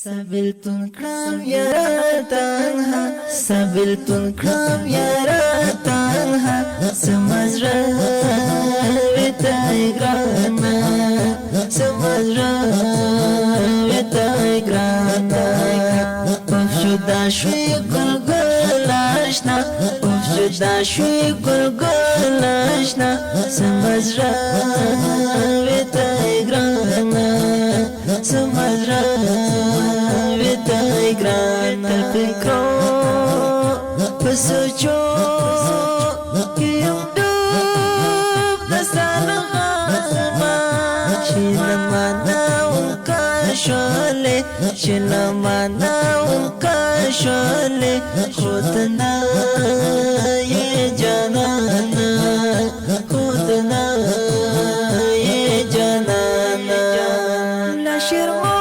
سبلتون کړم یارا تنها سبلتون کړم یارا تنها سمزرا وتای ګرانا سمزرا وتای ګرانا پښدا شوی ګلګل آشنا پښدا شوی ګلګل آشنا سمزرا وتای ګرانا سمزرا وتای ګرانا فکرو پسوچو کیم ډوب دستانه غما شلمانا وکا شولې شلمانا وکا شولې خودنا یې جانانا خودنا یې جانانا لا شرمو